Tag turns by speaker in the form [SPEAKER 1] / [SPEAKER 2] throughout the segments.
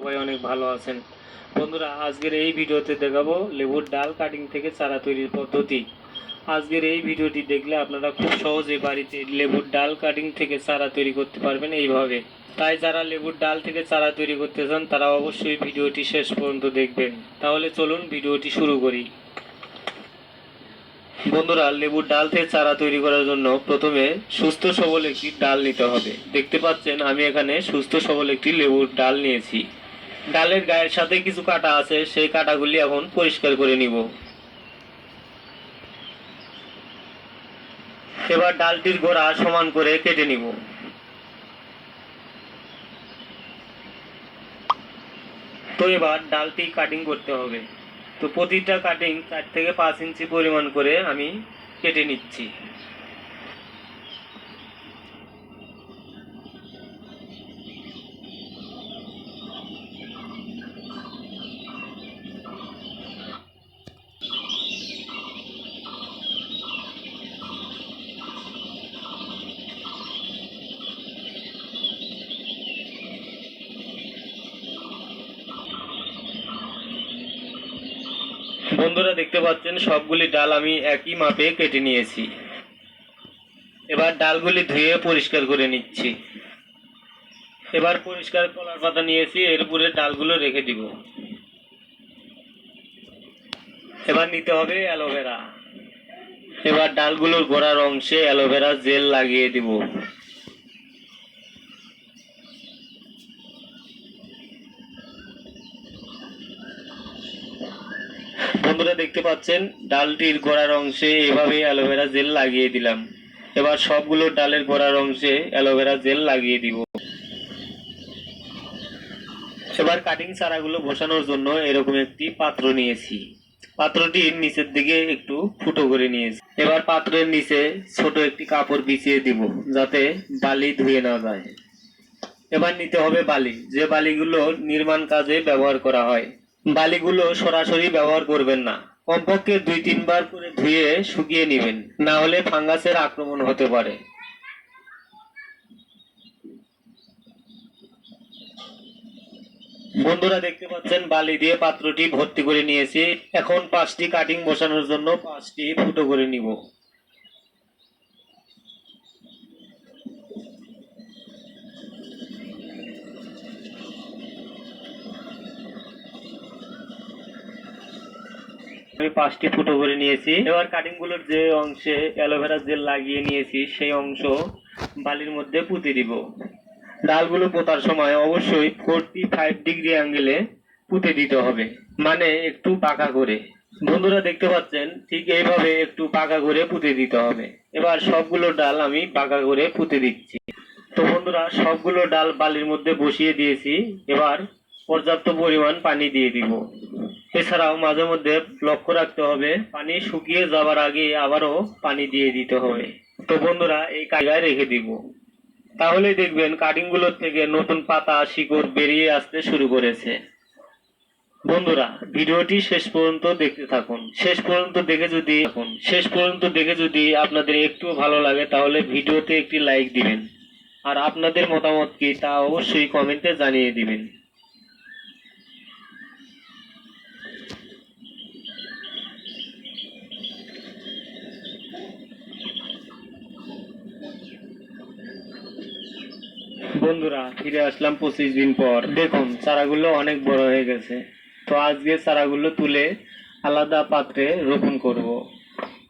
[SPEAKER 1] সবাই অনেক ভালো আছেন। বন্ধুরা, আজকের এই ভিডিওতে দেখাবো লেবুর ডাল কাটিং থেকে চারা তৈরির পদ্ধতি। আজকের এই ভিডিওটি দেখলে আপনারা খুব সহজে বাড়িতে লেবুর ডাল কাটিং থেকে চারা তৈরি করতে পারবেন এইভাবে। তাই যারা লেবুর ডাল থেকে চারা তৈরি করতে চান তারা অবশ্যই ভিডিওটি শেষ পর্যন্ত দেখবেন। তাহলে চলুন ভিডিওটি শুরু করি। বন্ধুরা, লেবুর ডাল থেকে চারা তৈরি করার জন্য প্রথমে সুস্থ সবল একটি ডাল নিতে হবে। দেখতে পাচ্ছেন আমি এখানে সুস্থ সবল একটি লেবুর ডাল নিয়েছি। ডালের গায়ের সাথে কিছু কাটা আছে, সেই কাটাগুলি এখন পরিষ্কার করে নিব। এবার ডালটির গোড়া সমান করে কেটে নিব। তো এবার ডালটি কাটিং করতে হবে। তো প্রতিটা কাটিং 4 থেকে 5 ইঞ্চি পরিমাণ করে আমি কেটে নিচ্ছি। বন্ধুরা, দেখতে পাচ্ছেন সবগুলি ডাল আমি একই মাপে কেটে নিয়েছি। এবার ডালগুলি ধুয়ে পরিষ্কার করে নিচ্ছি। এবার পরিষ্কার কলার পাতা নিয়েছি, এর উপরে ডালগুলো রেখে দিব। এবার নিতে হবে অ্যালোভেরা। এবার ডালগুলোর গোড়ার অংশে অ্যালোভেরা জেল লাগিয়ে দিব। বন্ধুরা, দেখতে পাচ্ছেন ডালটির গোড়ার অংশে এভাবে অ্যালোভেরা জেল লাগিয়ে দিলাম। এবার সবগুলো ডালের গোড়ার অংশে অ্যালোভেরা জেল লাগিয়ে দিব। এবার কাটিং চারাগুলো বসানোর জন্য এরকম একটি পাত্র নিয়েছি। পাত্রটির নিচের দিকে একটু ফুটো করে নিয়েছি। এবার পাত্রের নিচে ছোট একটি কাপড় বিছিয়ে দিব, যাতে বালি ধুয়ে না যায়। এবার নিতে হবে বালি, যে বালিগুলো নির্মাণ কাজে ব্যবহার করা হয়। বালিগুলো সরাসরি ব্যবহার করবেন না, কমপক্ষে 2-3 বার করে ধুয়ে শুকিয়ে নেবেন, না হলে ফাঙ্গাসের আক্রমণ হতে পারে। বন্ধুরা, দেখতে পাচ্ছেন বালি দিয়ে পাত্রটি ভর্তি করে নিয়েছি। এখন 5টি কাটিং বসানোর জন্য 5টি ফুটো করে নিব। আমি 5টি ফুটো করে নিয়েছি। এবার কাটিং গুলোর যে অংশে অ্যালোভেরা জেল লাগিয়ে নিয়েছি সেই অংশ বালির মধ্যে পুঁতে দিব। ডালগুলো পোতার সময় অবশ্যই 45 ডিগ্রি অ্যাঙ্গেলে পুঁতে দিতে হবে, মানে একটু পাকা করে। বন্ধুরা, দেখতে পাচ্ছেন ঠিক এইভাবে একটু পাকা করে পুঁতে দিতে হবে। এবার সবগুলো ডাল আমি পাকা করে পুঁতে দিচ্ছি। তো বন্ধুরা, সবগুলো ডাল বালির মধ্যে বসিয়ে দিয়েছি। এবার পর্যাপ্ত পরিমাণ পানি দিয়ে দিব। এছাড়াও মাঝে মধ্যে লক্ষ্য রাখতে হবে পানি শুকিয়ে যাবার আগে আবারও পানি দিয়ে দিতে হবে। তো বন্ধুরা, এই জায়গায় রেখে দিব। তাহলেই দেখবেন কাটিং গুলোর থেকে নতুন পাতা শিকড় বেরিয়ে আসতে শুরু করেছে। বন্ধুরা, ভিডিওটি শেষ পর্যন্ত দেখতে থাকুন। শেষ পর্যন্ত দেখে যদি আপনাদের একটু ভালো লাগে তাহলে ভিডিওতে একটি লাইক দিবেন, আর আপনাদের মতামত কি তা অবশ্যই কমেন্টে জানিয়ে দিবেন। বন্ধুরা, ফিরে আসলাম 25 দিন পর। দেখুন চারাগুলো অনেক বড় হয়ে গেছে। তো আজকে চারাগুলো তুলে আলাদা পাত্রে রোপণ করব।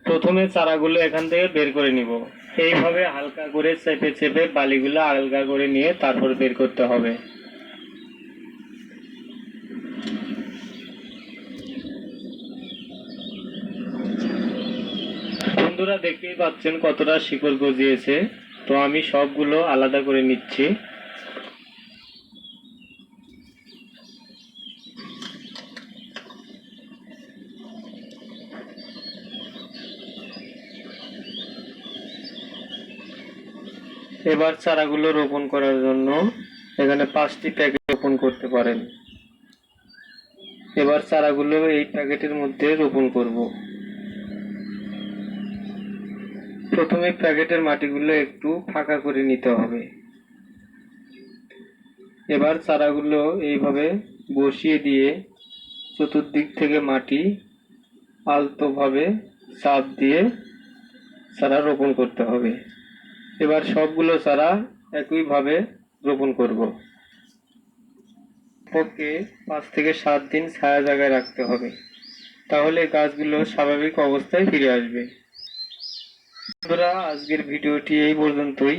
[SPEAKER 1] প্রথমে চারাগুলো এখান থেকে বের করে নিব। এইভাবে হালকা করে চেপে চেপে বালিগুলো আলগা করে নিয়ে তারপর বের করতে হবে। বন্ধুরা, দেখতেই পাচ্ছেন কতটা শিকড় গজিয়েছে। তো আমি সবগুলো আলাদা করে নিচ্ছি। এবার চারাগুলো রোপণ করার জন্য এখানে 5টি প্যাকেট রোপণ করতে পারেন। এবার চারাগুলো এই প্যাকেটের মধ্যে রোপণ করব। প্রথমে প্যাকেটের মাটিগুলো একটু ফাঁকা করে নিতে হবে। এবার চারাগুলো এইভাবে বসিয়ে দিয়ে চতুর্দিক থেকে মাটি আলতোভাবে চাপ দিয়ে চারা রোপণ করতে হবে। এবার সবগুলো চারা একইভাবে রোপণ করব। ওকে 5 থেকে 7 দিন ছায়া জায়গায় রাখতে হবে, তাহলে গাছগুলো স্বাভাবিক অবস্থায় ফিরে আসবে। বন্ধুরা, আজকের ভিডিওটি এই পর্যন্তই।